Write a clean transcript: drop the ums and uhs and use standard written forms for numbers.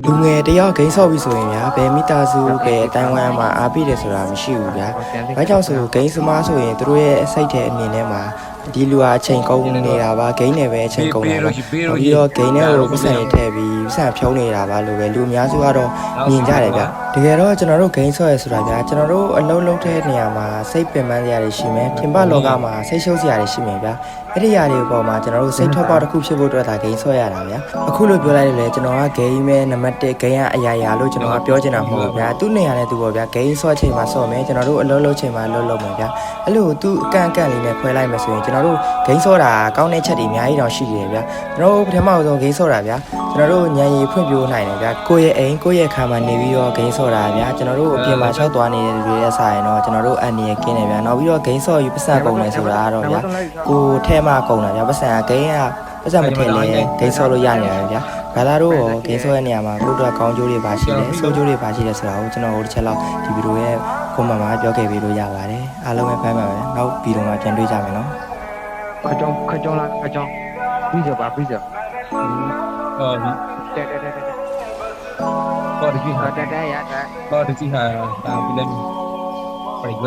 လူငယ်တယောက်ဂိမ်းဆော့ပြီးဆိုရင်ဗျာဘယ်မိသားစုပဲအတိုင်းဝိုင်းမှာအားပေးတယ်ဆိုတာမရှိဘူးဗျာ။ဘာကြောင့်ဆိုဂိမ်းစမားဆိုရင်သူတို့ရဲ့အစိတ်တဲ့အမြင်ထဲမှာဒီလူဟာအချိန်ကုန်နေတာပါဂိမ်းနဲ့ပဲအချိန်ကုန်တာပါပြီးတော့ဂိမ်းနဲ့ကိုပတ်စံနေထည့်ပြီးပတ်စံဖြုံးနေတာပါလို့ပဲလူအများစုကတော့မြင်ကြတယ်ဗျတကယ်တော့ကျွန်တော်တို့ဂိမ်းဆော့ရဆိုတာဗျာကျွန်တော်တို့အလုံးလုံးတဲ့နေရာမှာစိတ်ပင်ပန်းစရာတွေရှိမယ်ပြင်ပလောကမှာစိတ်ရှုပ်စရာတွေရှိမယ်ဗျာအဲ့ဒီຢာတွေပေါ်မှာကျွန်တော်တို့စိတ်ထွက်ပေါက်တစ်ခုဖြစ်ဖို့အတွက်ဒါဂိမ်းဆော့ရတာဗျာအခုလိုပြောလိုက်တယ်လေကျွန်တော်ကဂိမ်းမဲ့နံပါတ်1ဂိမ်းကအရာရာလို့ကျွန်တော်ကပြောချင်တာမဟုတ်ဘူးဗျာသူ့နေရာနဲ့သူပေါ့ဗျာဂိမ်းဆော့ချိန်မှာဆော့မယ်ကျွန်တော်တို့အလုံးလုံးချိန်မှာလုံးလုံးမယ်ဗျာအဲ့လိုသူ့အကန့်အကန့်လေးနဲ့ခွဲလိုက်မယ်ဆိုရင်ကျွန်တော်တို့ဂိမ်းဆော့တာကောင်းတဲ့ချက်တွေအများကြီးတော့ရှိတယ်ဗျာကျွန်တော်တို့ပထမဆုံးဂိမ်းဆော့တာဗျာကျွန်တော်တို့ညံရီဖွင့်ပြိုးနိုင်တယ်ဗျာကိုယ့်ရဲ့အိမ်ကိုယ့်ရဲ့ခါမှာနေပြီးတော့ဂိမ်းဆော့တာဗျာကျွန်တော်တို့အပြင်မှာရှောက်သွားနေတဲ့လူတွေရဲ့ဆိုင်တော့ကျွန်တော်တို့အန်နီရကင်းတယ်ဗျာနောက်ပြီးတော့ဂိမ်းဆော့ယူပတ်စံကုန်တယ်ဆိုတာကတော့ဗျာကိုထဲမှာကုန်တာဗျာပတ်စံကဂိမ်းကပတ်စံမထည့်လဲဂိမ်းဆော့လို့ရနေတယ်ဗျာဘာသာတို့ဂိမ်းဆော့ရဲ့နေရာမှာကိုယ့်အတွက်ကောင်းကျိုးတွေပါရှိတယ်ဆိုးကျိုးတွေပါရှိတယ်ဆိုတာကိုကျွန်တော်တို့တစ်ချက်လောက်ဒီဗီဒီယိုရဲ့ကွန်မန့်မှာပြောခဲ့ပေးလို့ရပါတယ်အားလုံးပဲဖမ်းပါပဲနောက်ဗီဒီယိုမှာပြန်တွေ့ကြမယ်နော်ခကြောင်းလားခကြောင်းပြီးကြပါပြီးကြဟုတ်ပြီတဲ့ဟောဒီကြီးဟာတဲ့ရတဲ့ဟောဒီကြီးဟာဒါပြီးလဲ